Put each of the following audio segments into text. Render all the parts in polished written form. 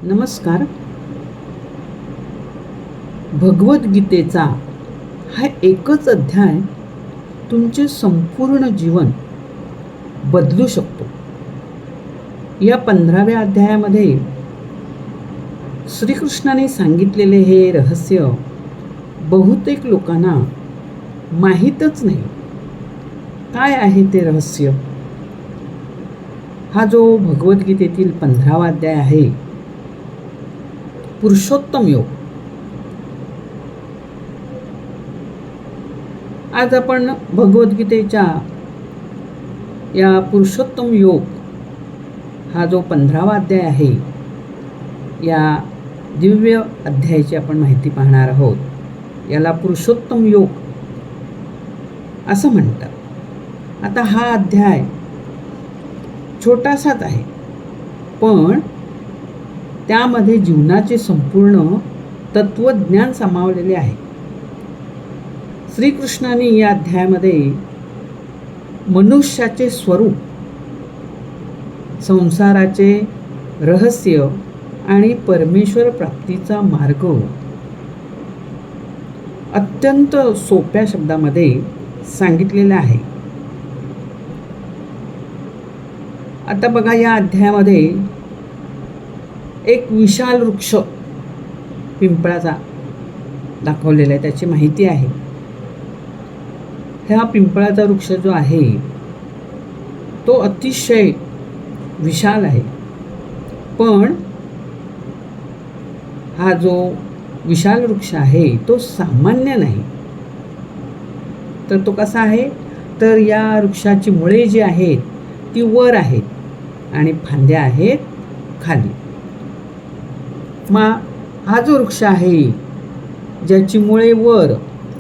नमस्कार. भगवद्गीतेचा हा एकच अध्याय तुमचे संपूर्ण जीवन बदलू शकतो. या 15व्या अध्यायामध्ये श्रीकृष्णाने सांगितलेले हे रहस्य बहुतेक लोकांना माहीतच नाही. काय आहे ते रहस्य? हा जो भगवद्गीतेतील 15वा अध्याय आहे, पुरुषोत्तम योग. आज आपण भगवद्गीतेच्या या पुरुषोत्तम योग हा जो 15वा अध्याय आहे, या दिव्य अध्यायाची आपण माहिती पाहणार आहोत. याला पुरुषोत्तम योग असं म्हणतात. आता हा अध्याय छोटासाच आहे, पण त्यामध्ये जीवनाचे संपूर्ण तत्वज्ञान सामावलेले आहे. श्रीकृष्णाने या अध्यायामध्ये मनुष्याचे स्वरूप, संसाराचे रहस्य आणि परमेश्वर प्राप्तीचा मार्ग अत्यंत सोप्या शब्दामध्ये सांगितलेला आहे. आता बघा, या अध्यायामध्ये एक विशाल वृक्ष पिंपळाचा दाखवलेला आहे, त्याची माहिती आहे. हा पिंपळाचा वृक्ष जो आहे तो अतिशय विशाल आहे, पण हा जो विशाल वृक्ष आहे तो सामान्य नाही. तर तो कसा आहे? तर या वृक्षाची मुळे जी आहेत ती वर आहेत आणि फांद्या आहेत खाली. हा जो वृक्ष आहे ज्याची मुळे वर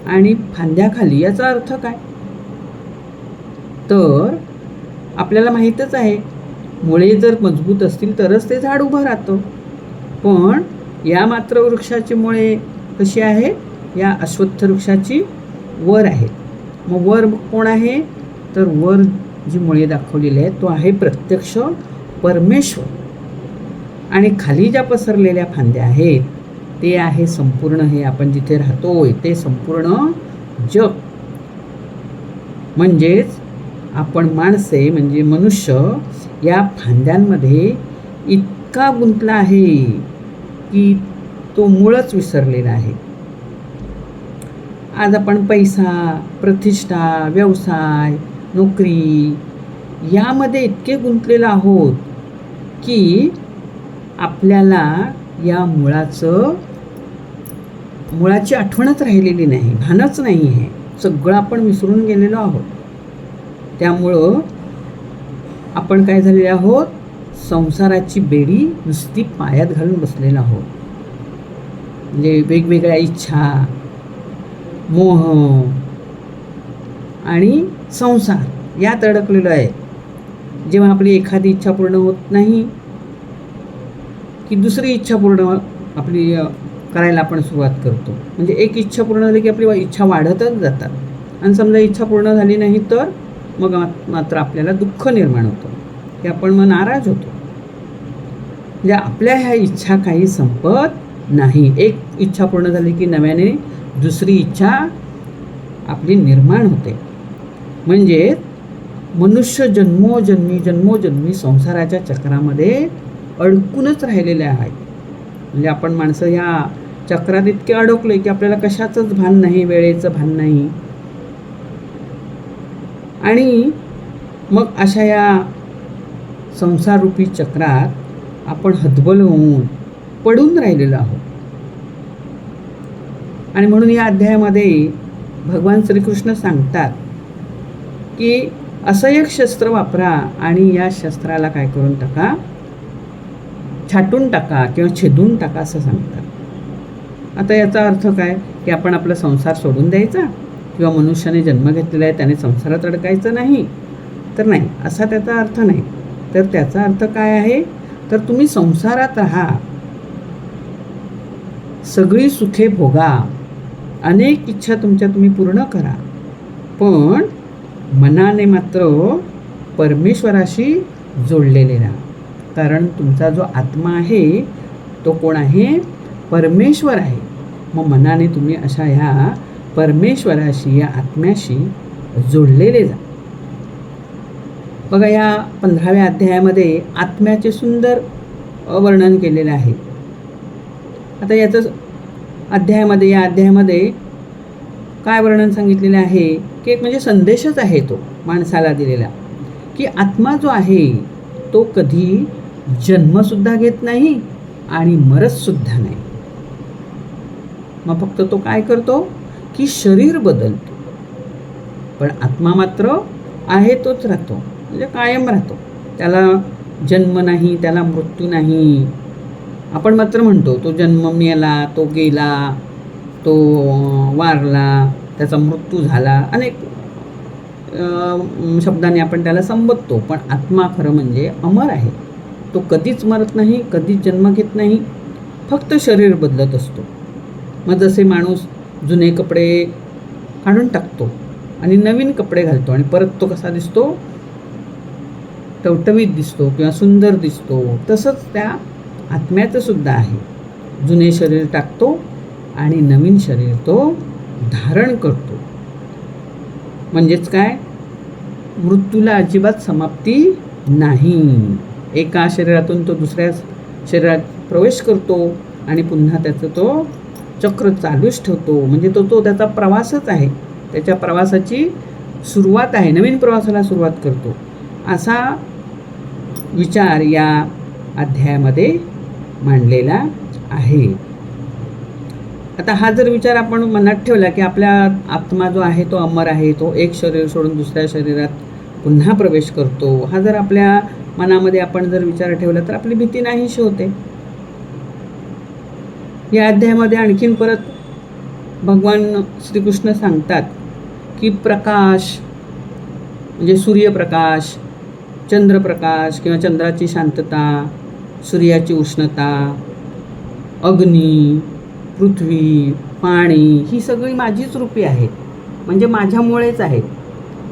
आणि फांद्या खाली, याचा अर्थ काय? तर आपल्याला माहीतच आहे, मुळे जर मजबूत असतील तरच ते झाड उभं राहतं. पण या मात्र वृक्षाची मुळे कशी आहे? या अश्वत्थ वृक्षाची वर आहेत. मग वर कोण आहे? तर वर जी मुळे दाखवलेली आहे तो आहे प्रत्यक्ष परमेश्वर, आणि खाली ज्या पसरलेल्या फांद्या आहेत ते आहे संपूर्ण हे आपण जिथे राहतोय ते संपूर्ण जग. म्हणजेच आपण माणसे म्हणजे मनुष्य या फांद्यांमध्ये इतका गुंतला आहे की तो मूळच विसरलेला आहे. आज आपण पैसा, प्रतिष्ठा, व्यवसाय, नोकरी यामध्ये इतके गुंतलेलो आहोत की आपल्याला या मुळाची आठवणच राहिलेली नाही, भानच नाही आहे. सगळं आपण विसरून गेलेलो आहोत. त्यामुळं आपण काय झालेले आहोत? संसाराची बेडी नुसती पायात घालून बसलेलो आहोत. म्हणजे वेगवेगळ्या इच्छा, मोह आणि संसार यात अडकलेलो आहे. जेव्हा आपली एखादी इच्छा पूर्ण होत नाही की दुसरी इच्छा पूर्ण आपली करायला आपण सुरुवात करतो. म्हणजे एक इच्छा पूर्ण झाली की आपली इच्छा वाढतच जातात, आणि समजा इच्छा पूर्ण झाली नाही तर मग मात्र आपल्याला दुःख निर्माण होतं, की आपण मग नाराज होतो. म्हणजे आपल्या ह्या इच्छा काही संपत नाही. एक इच्छा पूर्ण झाली की नव्याने दुसरी इच्छा आपली निर्माण होते. म्हणजे मनुष्य जन्मोजन्मी संसाराच्या चक्रामध्ये अडकूनच राहिलेले आहेत. म्हणजे आपण माणसं ह्या चक्रात इतके अडकलोय की आपल्याला कशाचंच भान नाही, वेळेचं भान नाही. आणि मग अशा या संसाररूपी चक्रात आपण हतबल होऊन पडून राहिलेलो आहोत. आणि म्हणून या अध्यायामध्ये भगवान श्रीकृष्ण सांगतात की असं एक शस्त्र वापरा आणि या शस्त्राला काय करून टाका, छाटून टाका किंवा छेदून टाका असं सांगतात. आता याचा अर्थ काय? की आपण आपला संसार सोडून द्यायचा किंवा मनुष्याने जन्म घेतलेला आहे त्याने संसारात अडकायचं नाही? तर नाही, असा त्याचा अर्थ नाही. तर त्याचा अर्थ काय आहे? तर तुम्ही संसारात राहा, सगळी सुखे भोगा, अनेक इच्छा तुम्ही पूर्ण करा, पण मनाने मात्र परमेश्वराशी जोडलेले राहा. कारण तुमचा जो आत्मा आहे तो कोण आहे? परमेश्वर आहे. मग मनाने तुम्ही अशा ह्या परमेश्वराशी, या आत्म्याशी जोडलेले जा. बघा, या 15व्या अध्यायामध्ये आत्म्याचे सुंदर वर्णन केलेले आहे. आता याचं या अध्यायामध्ये काय वर्णन सांगितलेलं आहे की एक म्हणजे संदेशच आहे तो माणसाला दिलेला, की आत्मा जो आहे तो कधी जन्मसुद्धा घेत नाही आणि मरतसुद्धा नाही. मग फक्त तो काय करतो की शरीर बदलतो, पण आत्मा मात्र आहे तोच राहतो, म्हणजे कायम राहतो. त्याला जन्म नाही, त्याला मृत्यू नाही. आपण मात्र म्हणतो तो जन्म मेला, तो गेला, तो वारला, त्याचा मृत्यू झाला, अनेक शब्दाने आपण त्याला संबोधतो. पण आत्मा खरं म्हणजे अमर आहे. तो कधीच मरत नाही, कधीच जन्म घेत नाही, फक्त शरीर बदलत असतो. मग जसे माणूस जुने कपडे काढून टाकतो आणि नवीन कपडे घालतो आणि परत तो कसा दिसतो? टवटवीत दिसतो किंवा सुंदर दिसतो. तसंच त्या आत्म्याचं सुद्धा आहे. जुने शरीर टाकतो आणि नवीन शरीर तो धारण करतो. म्हणजेच काय? मृत्यूला अजिबात समाप्ती नाही. एका शरीरातून तो दुसऱ्या शरीरात प्रवेश करतो आणि पुन्हा त्याचं तो चक्र चालूच ठेवतो. म्हणजे तो त्याचा प्रवासच आहे, त्याच्या प्रवासाची सुरुवात आहे, नवीन प्रवासाला सुरुवात करतो. असा विचार या अध्यायामध्ये मांडलेला आहे. आता हा जर विचार आपण मनात ठेवला की आपल्या आत्मा जो आहे तो अमर आहे, तो एक शरीर सोडून दुसऱ्या शरीरात पुन्हा प्रवेश करतो, हा जर आपल्या मनामध्ये आपण जर विचार ठेवला तर आपली भीती नाहीशी होते. या अध्यायामध्ये आणखीन परत भगवान श्रीकृष्ण सांगतात की प्रकाश म्हणजे सूर्यप्रकाश, चंद्रप्रकाश किंवा चंद्राची शांतता, सूर्याची उष्णता, अग्नी, पृथ्वी, पाणी, ही सगळी माझीच रूपी आहेत, म्हणजे माझ्यामुळेच आहेत.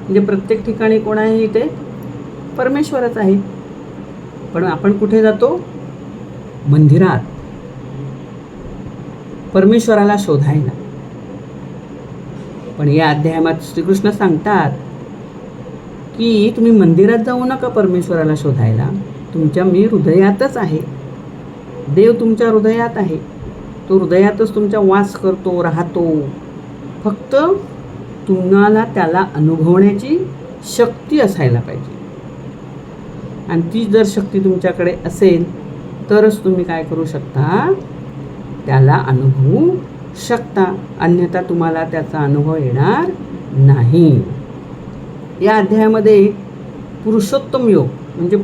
म्हणजे प्रत्येक ठिकाणी कोण आहे? इथे परमेश्वरच आहे. पण आपण कुठे जातो? मंदिरात परमेश्वराला शोधायला. पण या अध्यायात श्रीकृष्ण सांगतात की तुम्ही मंदिरात जाऊ नका परमेश्वराला शोधायला, तुमच्या मी हृदयातच आहे. देव तुमच्या हृदयात आहे, तो हृदयातच तुमच्या वास करतो, राहतो. फक्त तुम्हाला त्याला अनुभवण्याची शक्ती असायला पाहिजे. आणि ती जर शक्ती तुमच्याकडे असेल तरच तुम्ही काय करू शकता? त्याला अनुभवू शकता, अन्यथा तुम्हाला त्याचा अनुभव येणार नाही. या अध्यायामध्ये पुरुषोत्तम योग म्हणजे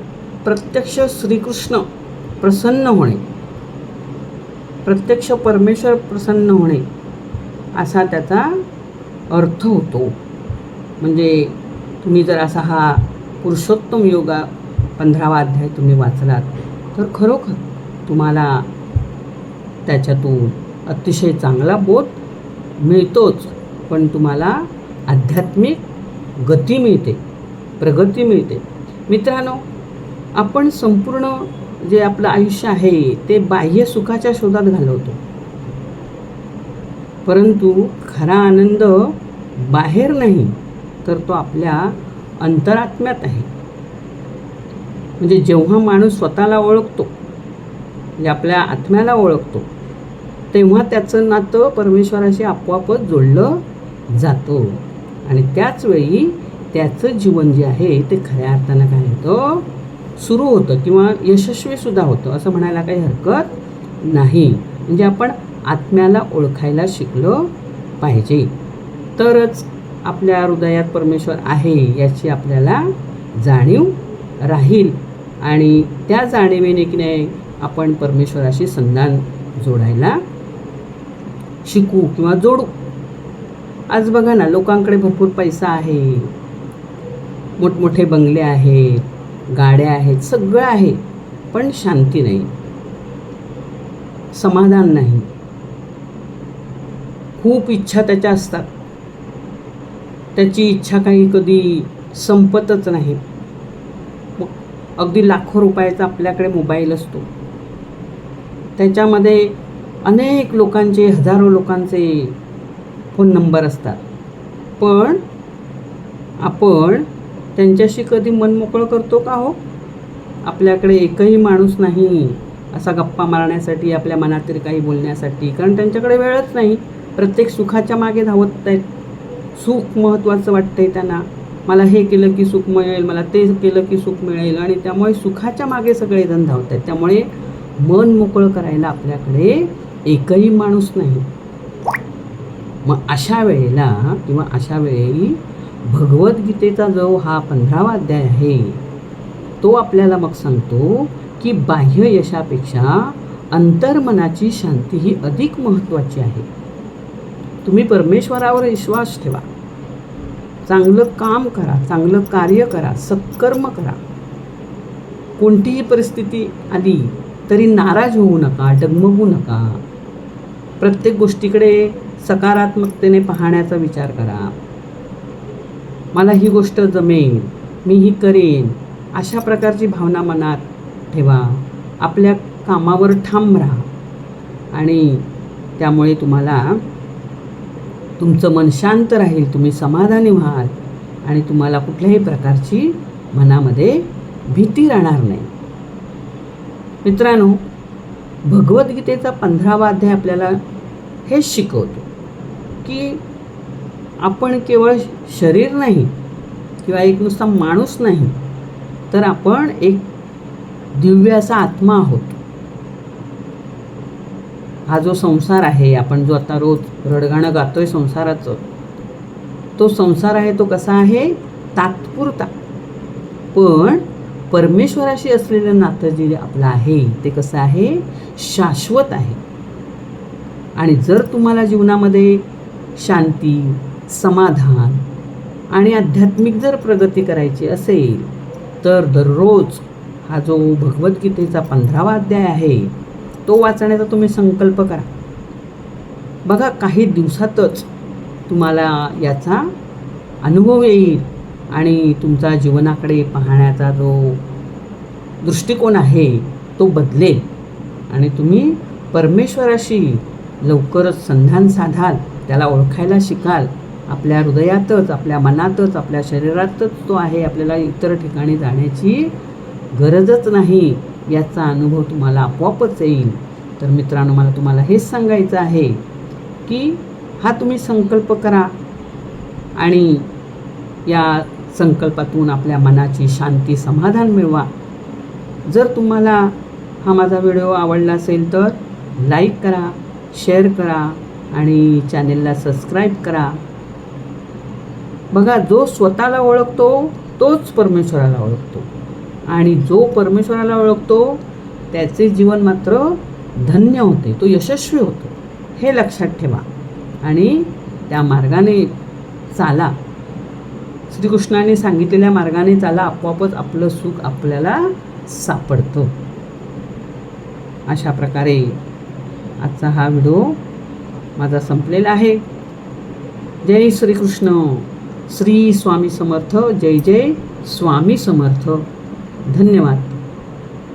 प्रत्यक्ष श्रीकृष्ण प्रसन्न होणे, प्रत्यक्ष परमेश्वर प्रसन्न होणे असा त्याचा अर्थ होतो. म्हणजे तुम्ही जर असा हा पुरुषोत्तम योगा 15वा अध्याय तुम्ही वाचलात तर खरोखर तुम्हाला त्याच्यातून अतिशय चांगला बोध मिळतोच, पण तुम्हाला आध्यात्मिक गती मिळते, प्रगती मिळते. मित्रांनो, आपण संपूर्ण जे आपलं आयुष्य आहे ते बाह्य सुखाच्या शोधात घालवतो, परंतु खरा आनंद बाहेर नाही तर तो आपल्या अंतरात्म्यात आहे. म्हणजे जेव्हा माणूस स्वतःला ओळखतो, म्हणजे आपल्या आत्म्याला ओळखतो, तेव्हा त्याचं नातं परमेश्वराशी आपोआपच जोडलं जातं. आणि त्याच वेळी त्याचं जीवन जे आहे ते खऱ्या अर्थानं काय होतं? सुरू होतं किंवा यशस्वीसुद्धा होतं, असं म्हणायला काही हरकत नाही. म्हणजे आपण आत्म्याला ओळखायला शिकलं पाहिजे, तरच आपल्या हृदयात परमेश्वर आहे याची आपल्याला जाणीव राहील. आणि त्या जाणीवेने की नाही आपण परमेश्वराशी संधान जोडायला शिकू किंवा जोडू. आज बघा ना, लोकांकडे भरपूर पैसा आहे, मोठमोठे बंगले आहेत, गाड्या आहेत, सगळं आहे, पण शांती नाही, समाधान नाही. खूप इच्छा त्याच्या असतात, त्याची इच्छा काही कधी संपतच नाही. अगदी लाखो रुपयाचा आपल्याकडे मोबाईल असतो, त्याच्यामध्ये अनेक लोकांचे, हजारो लोकांचे फोन नंबर असतात, पण आपण त्यांच्याशी कधी मन मोकळं करतो का हो? आपल्याकडे एकही माणूस नाही असा गप्पा मारण्यासाठी, आपल्या मनातील काही बोलण्यासाठी, कारण त्यांच्याकडे वेळच नाही. प्रत्येक सुखाच्या मागे धावत आहेत. सुख महत्त्वाचं वाटतंय त्यांना. मला हे केलं की सुख मिळेल, मला ते केलं की सुख मिळेल, आणि त्यामुळे सुखाच्या मागे सगळेजण धावत आहेत. त्यामुळे मन मोकळं करायला आपल्याकडे एकही माणूस नाही. मग अशा वेळेला किंवा अशा वेळी भगवद्गीतेचा जो हा 15वा अध्याय आहे, तो आपल्याला मग सांगतो की बाह्य यशापेक्षा अंतर्मनाची शांती ही अधिक महत्त्वाची आहे. तुम्ही परमेश्वरावर विश्वास ठेवा, चांगलं काम करा, चांगलं कार्य करा, सत्कर्म करा. कोणतीही परिस्थिती आली तरी नाराज होऊ नका, डगमगू नका. प्रत्येक गोष्टीकडे सकारात्मकतेने पाहण्याचा विचार करा. मला ही गोष्ट जमेल, मी ही करेन, अशा प्रकारची भावना मनात ठेवा. आपल्या कामावर ठाम राहा आणि त्यामुळे तुम्हाला तुमचं मन शांत राहील, तुम्ही समाधानी व्हाल आणि तुम्हाला कुठल्याही प्रकारची मनामध्ये भीती राहणार नाही. मित्रांनो, भगवद्गीतेचा 15वा अध्याय आपल्याला हेच शिकवतो की आपण केवळ शरीर नाही किंवा एक नुसता माणूस नाही, तर आपण एक दिव्य असा आत्मा आहोत. हा जो संसार आहे, आपण जो आता रोज रडगाणं गातोय संसाराचं, तो संसार आहे तो कसा आहे? तात्पुरता. पण परमेश्वराशी असलेलं नातं जे आपलं आहे ते कसं आहे? शाश्वत आहे. आणि जर तुम्हाला जीवनामध्ये शांती, समाधान आणि आध्यात्मिक जर प्रगती करायची असेल तर दररोज हा जो भगवद्गीतेचा 15वा अध्याय आहे तो वाचण्याचा तुम्ही संकल्प करा. बघा, काही दिवसातच तुम्हाला याचा अनुभव येईल आणि तुमचा जीवनाकडे पाहण्याचा जो दृष्टिकोन आहे तो बदलेल आणि तुम्ही परमेश्वराशी लवकरच संधान साधाल, त्याला ओळखायला शिकाल. आपल्या हृदयातच, आपल्या मनातच, आपल्या शरीरातच तो आहे. आपल्याला इतर ठिकाणी जाण्याची गरजच नाही, याचा अनुभव तुम्हाला आपोआपच येईल. तर मित्रांनो, मला तुम्हाला हेच सांगायचं आहे की हा तुम्ही संकल्प करा आणि या संकल्पातून आपल्या मनाची शांती, समाधान मिळवा. जर तुम्हाला हा माझा व्हिडिओ आवडला असेल तर लाईक करा, शेअर करा आणि चॅनेलला सबस्क्राईब करा. बघा, जो स्वतःला ओळखतो तोच परमेश्वराला ओळखतो आणि जो परमेश्वराला ओळखतो त्याचे जीवन मात्र धन्य होते, तो यशस्वी होतो. हे लक्षात ठेवा आणि त्या मार्गाने चाला. श्रीकृष्णाने सांगितलेल्या मार्गाने चाला, आपोआपच आपलं सुख आपल्याला सापडतं. अशा प्रकारे आजचा हा व्हिडिओ माझा संपलेला आहे. जय श्रीकृष्ण. श्री स्वामी समर्थ. जय जय स्वामी समर्थ. धन्यवाद.